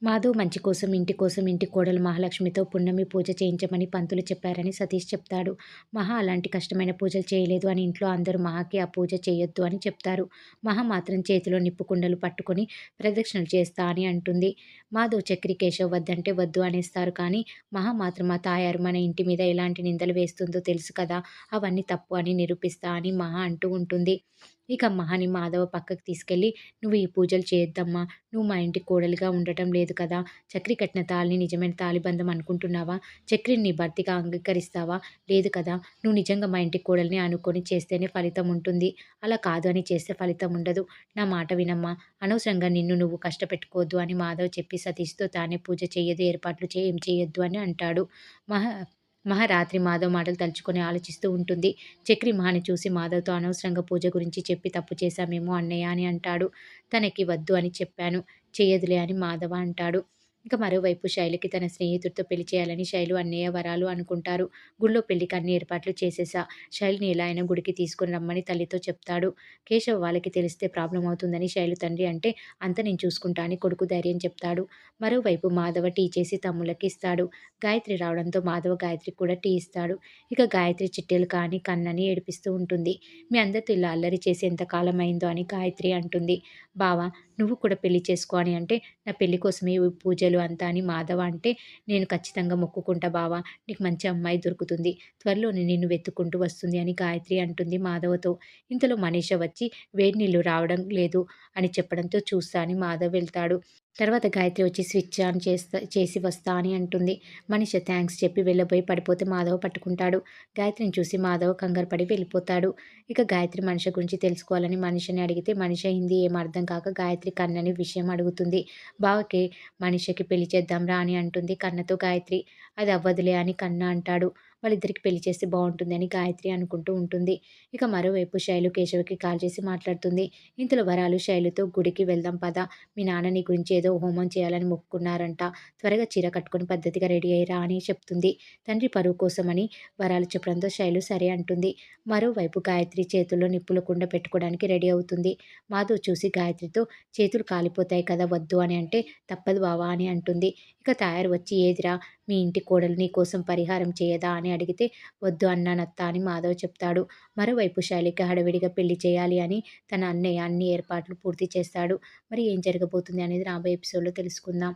మాధవ్ మంచి కోసం, ఇంటి కోసం ఇంటి కోడలు మహాలక్ష్మితో పున్నమి పూజ చేయించమని పంతులు చెప్పారని సతీష్ చెప్తాడు. మహా అలాంటి కష్టమైన పూజలు చేయలేదు అని ఇంట్లో అందరూ మహాకి ఆ పూజ చేయొద్దు అని చెప్తారు. మహా మాత్రం చేతిలో నిప్పు కుండలు పట్టుకొని ప్రదక్షిణలు చేస్తా అని అంటుంది. మాధవ్ చక్రి కేశవ్ వద్దంటే వద్దు అనేస్తారు కానీ మహా మాత్రం ఆ తాయారు మన ఇంటి మీద ఎలాంటి నిందలు వేస్తుందో తెలుసు కదా! అవన్నీ తప్పు అని నిరూపిస్తా అని మహా అంటూ ఉంటుంది. ఇక మహాని మాధవ పక్కకి తీసుకెళ్ళి "నువ్వు ఈ పూజలు చేయొద్దమ్మా. నువ్వు మా ఇంటి కోడలిగా ఉండటం లేదు కదా! చక్రి కట్టిన తాళిని నిజమైన తాళిబంధం అనుకుంటున్నావా? చక్రిని నీ భర్తగా అంగీకరిస్తావా? లేదు కదా! నువ్వు నిజంగా మా ఇంటి కోడలిని అనుకొని చేస్తేనే ఫలితం ఉంటుంది. అలా కాదు అని చేస్తే ఫలితం ఉండదు. నా మాట వినమ్మా. అనవసరంగా నిన్ను నువ్వు కష్టపెట్టుకోవద్దు" అని మాధవ్ చెప్పి సతీష్‌తో తానే పూజ చెయ్యదు, ఏర్పాట్లు ఏం చేయొద్దు అని అంటాడు. మహా మహా రాత్రి మాధవ్ మాటలు తలుచుకొని ఆలోచిస్తూ ఉంటుంది. చక్రి మహాని చూసి మాధవ్‌తో అనవసరంగా పూజ గురించి చెప్పి తప్పు చేశామేమో అన్నయ్య అని అంటాడు. తనకి వద్దు అని చెప్పాను. చెయ్యదులే అని మాధవ అంటాడు. ఇక మరోవైపు శైలుకి తన స్నేహితుడితో పెళ్లి చేయాలని శైలు, అన్నయ్య వరాలు అనుకుంటారు. గుడిలో పెళ్లికి అన్ని ఏర్పాట్లు చేసేశా. శైలుని ఎలా అయినా గుడికి తీసుకొని రమ్మని తల్లితో చెప్తాడు. కేశవ్ వాళ్ళకి తెలిస్తే ప్రాబ్లమ్ అవుతుందని శైలు తండ్రి అంటే, అంతా నేను చూసుకుంటా అని కొడుకు ధైర్యం చెప్తాడు. మరోవైపు మాధవ టీ చేసి తమ్ముళ్ళకి ఇస్తాడు. గాయత్రి రావడంతో మాధవ గాయత్రికి కూడా టీ ఇస్తాడు. ఇక గాయత్రి చిట్టెలు కానీ కన్నని ఏడిపిస్తూ ఉంటుంది. మీ అందరితో ఇలా అల్లరి చేసి ఎంత కాలం అయిందో అని గాయత్రి అంటుంది. బావ నువ్వు కూడా పెళ్లి చేసుకో అని అంటే, నా పెళ్లి కోసమే ఈ పూజలు అంతా అని మాధవ అంటే, నేను ఖచ్చితంగా మొక్కుకుంటా బావ. నీకు మంచి అమ్మాయి దొరుకుతుంది. త్వరలోనే నిన్ను వెతుక్కుంటూ వస్తుంది అని గాయత్రి అంటుంది మాధవతో. ఇంతలో మనీష వచ్చి వేడి నీళ్లు రావడం లేదు అని చెప్పడంతో చూస్తా అని మాధవ్ వెళ్తాడు. తర్వాత గాయత్రి వచ్చి స్విచ్ ఆన్ చేసి వస్తా అని అంటుంది. మనీష థాంక్స్ చెప్పి వెళ్ళబోయి పడిపోతే మాధవ్ పట్టుకుంటాడు. గాయత్రిని చూసి మాధవ్ కంగారు పడి వెళ్ళిపోతాడు. ఇక గాయత్రి మనిష గురించి తెలుసుకోవాలని మనిషని అడిగితే మనిష హిందీ ఏం అర్థం కాక గాయత్రి కన్నని విషయం అడుగుతుంది. బావకి మనిషకి పెళ్లి చేద్దాంరా అని అంటుంది కన్నతో గాయత్రి. అది అవ్వదులే అని కన్న అంటాడు. వాళ్ళిద్దరికి పెళ్లి చేస్తే బావుంటుంది అని గాయత్రి అనుకుంటూ ఉంటుంది. ఇక మరోవైపు శైలు కేశవకి కాల్ చేసి మాట్లాడుతుంది. ఇంతలో వరాలు శైలుతో గుడికి వెళ్దాం పద. మీ నాన్న నీ గురించి ఏదో హోమం చేయాలని మొక్కుకున్నారంట. త్వరగా చీర కట్టుకొని పద్ధతిగా రెడీ అయ్యిరా అని చెప్తుంది. తండ్రి పరువు కోసమని వరాలు చెప్పడంతో శైలు సరే అంటుంది. మరోవైపు గాయత్రి చేతుల్లో నిప్పుల కుండ పెట్టుకోవడానికి రెడీ అవుతుంది. మాధవ్ చూసి గాయత్రితో చేతులు కాలిపోతాయి కదా వద్దు అని అంటే, తప్పదు బావా అని అంటుంది. ఇక తయారు వచ్చి ఏదిరా మీ ఇంటి కోడలు నీ కోసం పరిహారం చేయదా అని అడిగితే, వద్దు అన్నానత్త అని మాధవ్ చెప్తాడు. మరోవైపు శైలికి హడావిడిగా పెళ్లి చేయాలి అని తన అన్నయ్య అన్ని ఏర్పాట్లు పూర్తి చేస్తాడు. మరి ఏం జరగబోతుంది అనేది రాబోయే ఎపిసోడ్‌లో తెలుసుకుందాం.